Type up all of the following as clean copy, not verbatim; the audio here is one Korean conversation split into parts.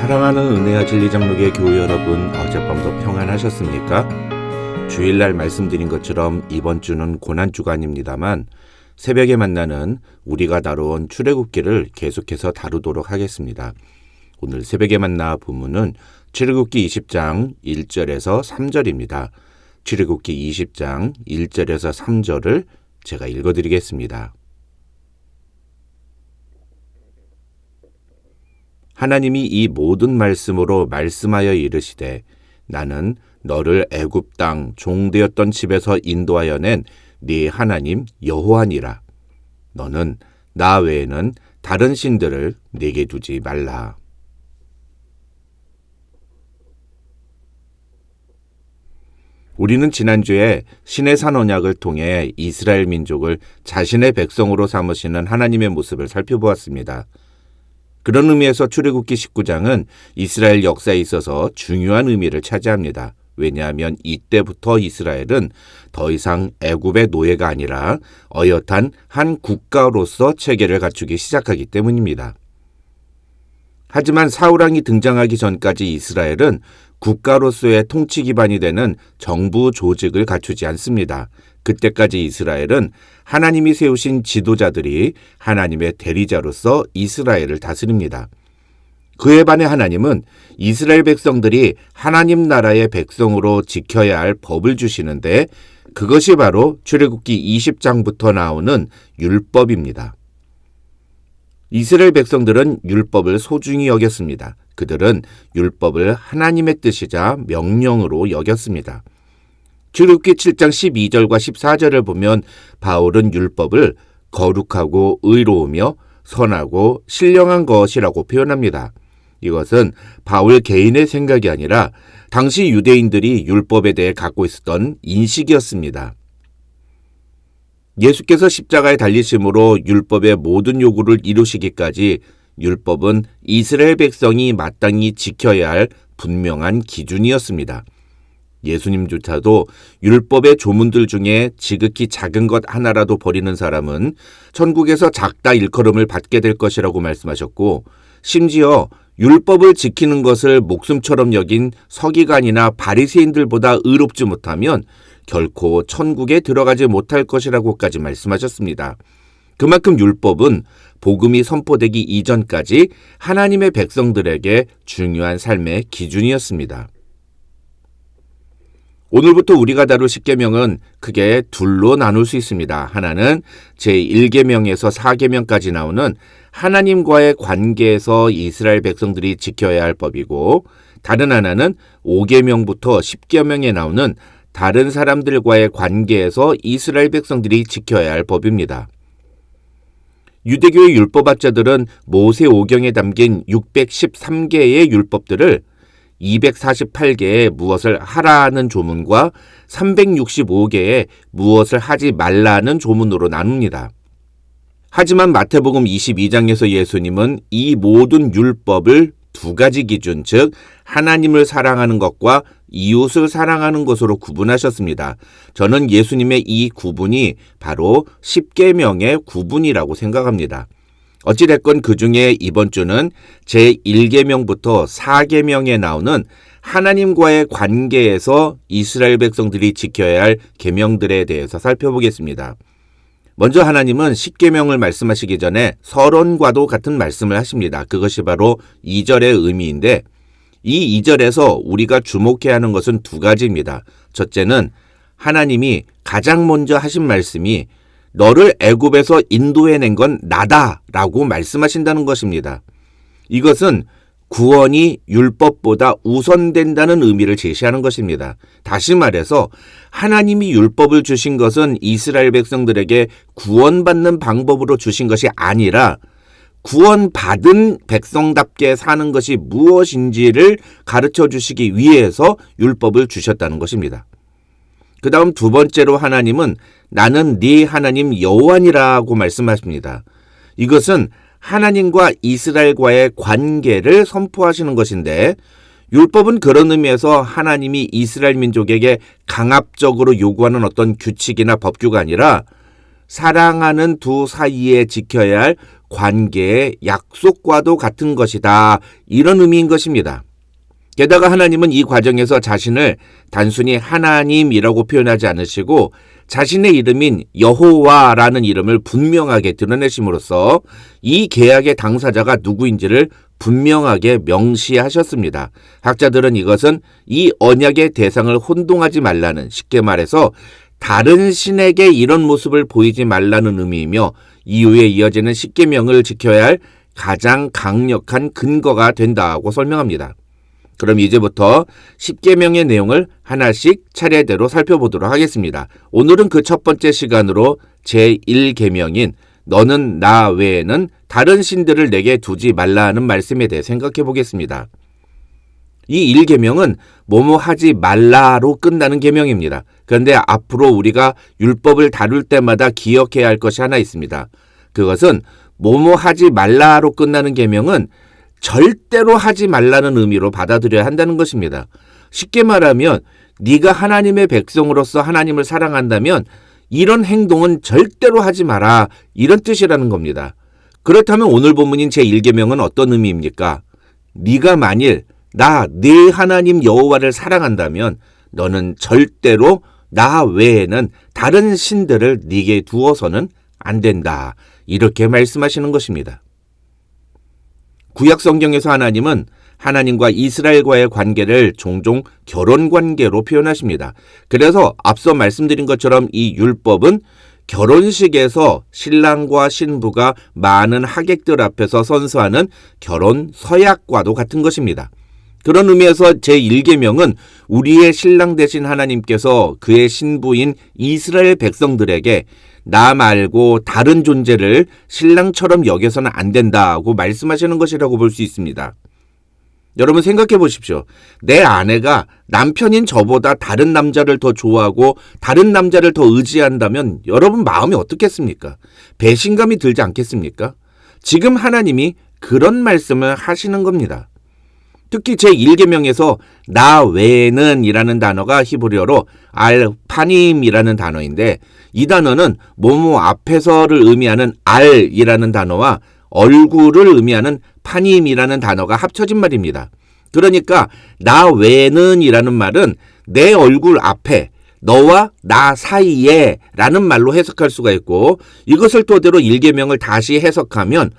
사랑하는 은혜와 진리 장로교회 교회 여러분, 어젯밤도 평안하셨습니까? 주일날 말씀드린 것처럼 이번 주는 고난주가 아닙니다만 새벽에 만나는 우리가 다뤄온 출애굽기를 계속해서 다루도록 하겠습니다. 오늘 새벽에 만나 본문은 출애굽기 20장 1절에서 3절입니다. 출애굽기 20장 1절에서 3절을 제가 읽어드리겠습니다. 하나님이 이 모든 말씀으로 말씀하여 이르시되 나는 너를 애굽 땅 종되었던 집에서 인도하여 낸 네 하나님 여호와니라. 너는 나 외에는 다른 신들을 네게 두지 말라. 우리는 지난주에 신의 산 언약을 통해 이스라엘 민족을 자신의 백성으로 삼으시는 하나님의 모습을 살펴보았습니다. 그런 의미에서 출애굽기 19장은 이스라엘 역사에 있어서 중요한 의미를 차지합니다. 왜냐하면 이때부터 이스라엘은 더 이상 애굽의 노예가 아니라 어엿한 한 국가로서 체계를 갖추기 시작하기 때문입니다. 하지만 사울왕이 등장하기 전까지 이스라엘은 국가로서의 통치 기반이 되는 정부 조직을 갖추지 않습니다. 그때까지 이스라엘은 하나님이 세우신 지도자들이 하나님의 대리자로서 이스라엘을 다스립니다. 그에 반해 하나님은 이스라엘 백성들이 하나님 나라의 백성으로 지켜야 할 법을 주시는데 그것이 바로 출애굽기 20장부터 나오는 율법입니다. 이스라엘 백성들은 율법을 소중히 여겼습니다. 그들은 율법을 하나님의 뜻이자 명령으로 여겼습니다. 출애굽기 7장 12절과 14절을 보면 바울은 율법을 거룩하고 의로우며 선하고 신령한 것이라고 표현합니다. 이것은 바울 개인의 생각이 아니라 당시 유대인들이 율법에 대해 갖고 있었던 인식이었습니다. 예수께서 십자가에 달리심으로 율법의 모든 요구를 이루시기까지 율법은 이스라엘 백성이 마땅히 지켜야 할 분명한 기준이었습니다. 예수님조차도 율법의 조문들 중에 지극히 작은 것 하나라도 버리는 사람은 천국에서 작다 일컬음을 받게 될 것이라고 말씀하셨고, 심지어 율법을 지키는 것을 목숨처럼 여긴 서기관이나 바리새인들보다 의롭지 못하면 결코 천국에 들어가지 못할 것이라고까지 말씀하셨습니다. 그만큼 율법은 복음이 선포되기 이전까지 하나님의 백성들에게 중요한 삶의 기준이었습니다. 오늘부터 우리가 다룰 십계명은 크게 둘로 나눌 수 있습니다. 하나는 제1계명에서 4계명까지 나오는 하나님과의 관계에서 이스라엘 백성들이 지켜야 할 법이고, 다른 하나는 5계명부터 10계명에 나오는 다른 사람들과의 관계에서 이스라엘 백성들이 지켜야 할 법입니다. 유대교의 율법학자들은 모세 오경에 담긴 613개의 율법들을 248개의 무엇을 하라는 조문과 365개의 무엇을 하지 말라는 조문으로 나눕니다. 하지만 마태복음 22장에서 예수님은 이 모든 율법을 두 가지 기준, 즉 하나님을 사랑하는 것과 이웃을 사랑하는 것으로 구분하셨습니다. 저는 예수님의 이 구분이 바로 십계명의 구분이라고 생각합니다. 어찌됐건 그 중에 이번 주는 제1계명부터 4계명에 나오는 하나님과의 관계에서 이스라엘 백성들이 지켜야 할 계명들에 대해서 살펴보겠습니다. 먼저 하나님은 십계명을 말씀하시기 전에 서론과도 같은 말씀을 하십니다. 그것이 바로 2절의 의미인데, 이 2절에서 우리가 주목해야 하는 것은 두 가지입니다. 첫째는 하나님이 가장 먼저 하신 말씀이 너를 애굽에서 인도해낸 건 나다라고 말씀하신다는 것입니다. 이것은 구원이 율법보다 우선된다는 의미를 제시하는 것입니다. 다시 말해서 하나님이 율법을 주신 것은 이스라엘 백성들에게 구원받는 방법으로 주신 것이 아니라 구원받은 백성답게 사는 것이 무엇인지를 가르쳐 주시기 위해서 율법을 주셨다는 것입니다. 그 다음 두 번째로 하나님은 나는 네 하나님 여호와니라고 말씀하십니다. 이것은 하나님과 이스라엘과의 관계를 선포하시는 것인데, 율법은 그런 의미에서 하나님이 이스라엘 민족에게 강압적으로 요구하는 어떤 규칙이나 법규가 아니라 사랑하는 두 사이에 지켜야 할 관계의 약속과도 같은 것이다. 이런 의미인 것입니다. 게다가 하나님은 이 과정에서 자신을 단순히 하나님이라고 표현하지 않으시고 자신의 이름인 여호와라는 이름을 분명하게 드러내심으로써 이 계약의 당사자가 누구인지를 분명하게 명시하셨습니다. 학자들은 이것은 이 언약의 대상을 혼동하지 말라는, 쉽게 말해서 다른 신에게 이런 모습을 보이지 말라는 의미이며 이후에 이어지는 십계명을 지켜야 할 가장 강력한 근거가 된다고 설명합니다. 그럼 이제부터 십계명의 내용을 하나씩 차례대로 살펴보도록 하겠습니다. 오늘은 그 첫 번째 시간으로 제1계명인 너는 나 외에는 다른 신들을 내게 두지 말라는 말씀에 대해 생각해 보겠습니다. 이 1계명은 뭐뭐 하지 말라로 끝나는 계명입니다. 그런데 앞으로 우리가 율법을 다룰 때마다 기억해야 할 것이 하나 있습니다. 그것은 뭐뭐 하지 말라로 끝나는 계명은 절대로 하지 말라는 의미로 받아들여야 한다는 것입니다. 쉽게 말하면 네가 하나님의 백성으로서 하나님을 사랑한다면 이런 행동은 절대로 하지 마라, 이런 뜻이라는 겁니다. 그렇다면 오늘 본문인 제1계명은 어떤 의미입니까? 네가 만일 네 하나님 여호와를 사랑한다면 너는 절대로 나 외에는 다른 신들을 네게 두어서는 안 된다, 이렇게 말씀하시는 것입니다. 구약 성경에서 하나님은 하나님과 이스라엘과의 관계를 종종 결혼관계로 표현하십니다. 그래서 앞서 말씀드린 것처럼 이 율법은 결혼식에서 신랑과 신부가 많은 하객들 앞에서 선서하는 결혼 서약과도 같은 것입니다. 그런 의미에서 제1계명은 우리의 신랑 되신 하나님께서 그의 신부인 이스라엘 백성들에게 나 말고 다른 존재를 신랑처럼 여겨서는 안 된다고 말씀하시는 것이라고 볼 수 있습니다. 여러분 생각해 보십시오. 내 아내가 남편인 저보다 다른 남자를 더 좋아하고 다른 남자를 더 의지한다면 여러분 마음이 어떻겠습니까? 배신감이 들지 않겠습니까? 지금 하나님이 그런 말씀을 하시는 겁니다. 특히 제1계명에서 나 외에는 이라는 단어가 히브리어로 알파님이라는 단어인데 이 단어는 뭐뭐 앞에서를 의미하는 알이라는 단어와 얼굴을 의미하는 파님이라는 단어가 합쳐진 말입니다. 그러니까 나 외에는 이라는 말은 내 얼굴 앞에, 너와 나 사이에 라는 말로 해석할 수가 있고, 이것을 토대로 1계명을 다시 해석하면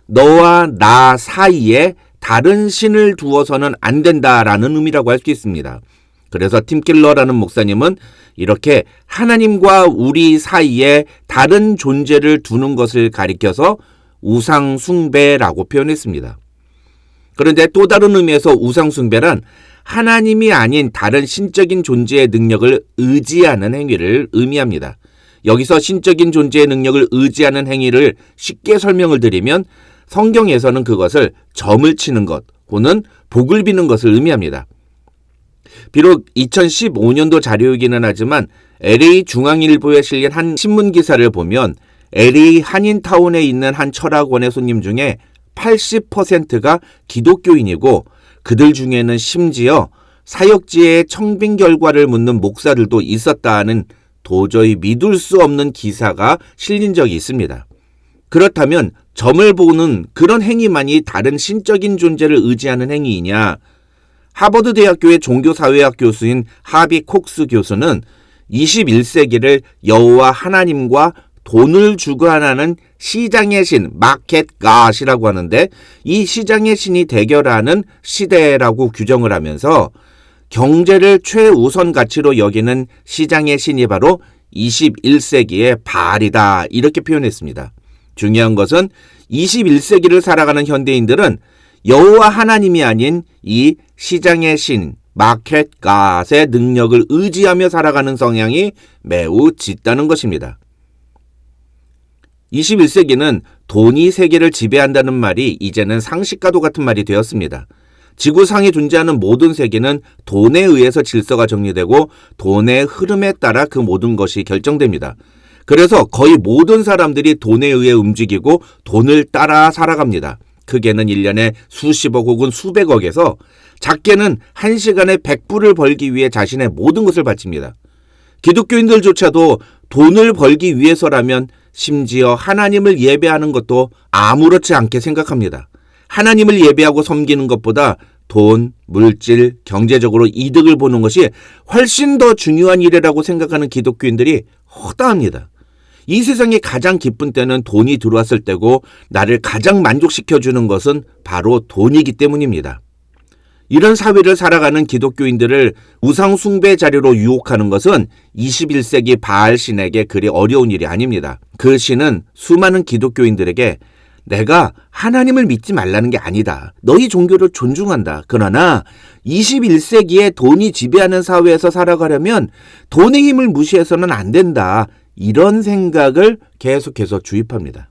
너와 나 사이에 다른 신을 두어서는 안 된다라는 의미라고 할 수 있습니다. 그래서 팀킬러라는 목사님은 이렇게 하나님과 우리 사이에 다른 존재를 두는 것을 가리켜서 우상숭배라고 표현했습니다. 그런데 또 다른 의미에서 우상숭배란 하나님이 아닌 다른 신적인 존재의 능력을 의지하는 행위를 의미합니다. 여기서 신적인 존재의 능력을 의지하는 행위를 쉽게 설명을 드리면 성경에서는 그것을 점을 치는 것 혹은 복을 비는 것을 의미합니다. 비록 2015년도 자료이기는 하지만 LA 중앙일보에 실린 한 신문기사를 보면 LA 한인타운에 있는 한 철학원의 손님 중에 80%가 기독교인이고 그들 중에는 심지어 사역지의 청빙 결과를 묻는 목사들도 있었다는 도저히 믿을 수 없는 기사가 실린 적이 있습니다. 그렇다면 점을 보는 그런 행위만이 다른 신적인 존재를 의지하는 행위이냐? 하버드 대학교의 종교사회학 교수인 하비 콕스 교수는 21세기를 여호와 하나님과 돈을 주관하는 시장의 신, 마켓 갓이라고 하는데 이 시장의 신이 대결하는 시대라고 규정을 하면서 경제를 최우선 가치로 여기는 시장의 신이 바로 21세기의 바알이다, 이렇게 표현했습니다. 중요한 것은 21세기를 살아가는 현대인들은 여호와 하나님이 아닌 이 시장의 신, 마켓 갓의 능력을 의지하며 살아가는 성향이 매우 짙다는 것입니다. 21세기는 돈이 세계를 지배한다는 말이 이제는 상식과도 같은 말이 되었습니다. 지구상에 존재하는 모든 세계는 돈에 의해서 질서가 정리되고 돈의 흐름에 따라 그 모든 것이 결정됩니다. 그래서 거의 모든 사람들이 돈에 의해 움직이고 돈을 따라 살아갑니다. 크게는 1년에 수십억 혹은 수백억에서 작게는 1시간에 100불을 벌기 위해 자신의 모든 것을 바칩니다. 기독교인들조차도 돈을 벌기 위해서라면 심지어 하나님을 예배하는 것도 아무렇지 않게 생각합니다. 하나님을 예배하고 섬기는 것보다 돈, 물질, 경제적으로 이득을 보는 것이 훨씬 더 중요한 일이라고 생각하는 기독교인들이 허다합니다. 이 세상에 가장 기쁜 때는 돈이 들어왔을 때고 나를 가장 만족시켜주는 것은 바로 돈이기 때문입니다. 이런 사회를 살아가는 기독교인들을 우상 숭배 자료로 유혹하는 것은 21세기 바알 신에게 그리 어려운 일이 아닙니다. 그 신은 수많은 기독교인들에게 내가 하나님을 믿지 말라는 게 아니다. 너희 종교를 존중한다. 그러나 21세기에 돈이 지배하는 사회에서 살아가려면 돈의 힘을 무시해서는 안 된다. 이런 생각을 계속해서 주입합니다.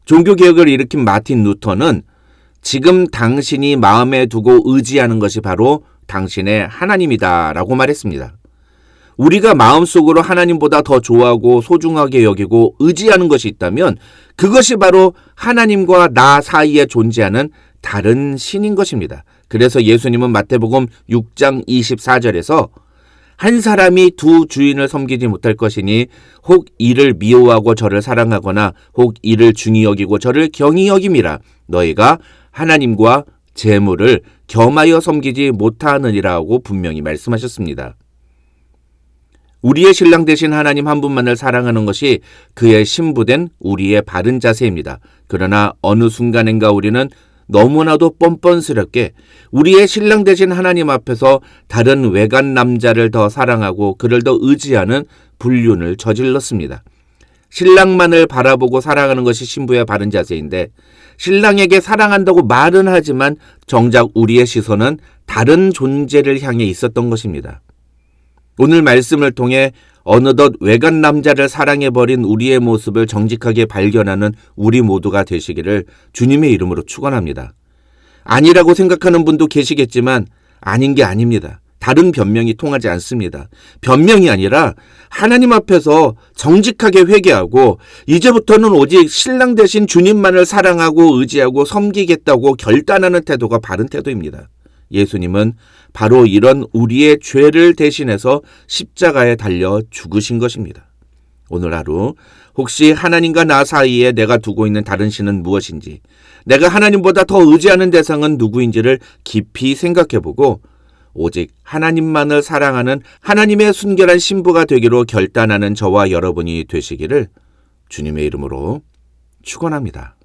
종교개혁을 일으킨 마틴 루터는 지금 당신이 마음에 두고 의지하는 것이 바로 당신의 하나님이다 라고 말했습니다. 우리가 마음속으로 하나님보다 더 좋아하고 소중하게 여기고 의지하는 것이 있다면 그것이 바로 하나님과 나 사이에 존재하는 다른 신인 것입니다. 그래서 예수님은 마태복음 6장 24절에서 한 사람이 두 주인을 섬기지 못할 것이니 혹 이를 미워하고 저를 사랑하거나 혹 이를 중히 여기고 저를 경히 여김이라. 너희가 하나님과 재물을 겸하여 섬기지 못하느니라고 분명히 말씀하셨습니다. 우리의 신랑 되신 하나님 한 분만을 사랑하는 것이 그의 신부된 우리의 바른 자세입니다. 그러나 어느 순간인가 우리는 너무나도 뻔뻔스럽게 우리의 신랑 되신 하나님 앞에서 다른 외간 남자를 더 사랑하고 그를 더 의지하는 불륜을 저질렀습니다. 신랑만을 바라보고 사랑하는 것이 신부의 바른 자세인데 신랑에게 사랑한다고 말은 하지만 정작 우리의 시선은 다른 존재를 향해 있었던 것입니다. 오늘 말씀을 통해 어느덧 외간 남자를 사랑해버린 우리의 모습을 정직하게 발견하는 우리 모두가 되시기를 주님의 이름으로 축원합니다. 아니라고 생각하는 분도 계시겠지만 아닌 게 아닙니다. 다른 변명이 통하지 않습니다. 변명이 아니라 하나님 앞에서 정직하게 회개하고 이제부터는 오직 신랑 되신 주님만을 사랑하고 의지하고 섬기겠다고 결단하는 태도가 바른 태도입니다. 예수님은 바로 이런 우리의 죄를 대신해서 십자가에 달려 죽으신 것입니다. 오늘 하루 혹시 하나님과 나 사이에 내가 두고 있는 다른 신은 무엇인지, 내가 하나님보다 더 의지하는 대상은 누구인지를 깊이 생각해보고 오직 하나님만을 사랑하는 하나님의 순결한 신부가 되기로 결단하는 저와 여러분이 되시기를 주님의 이름으로 축원합니다.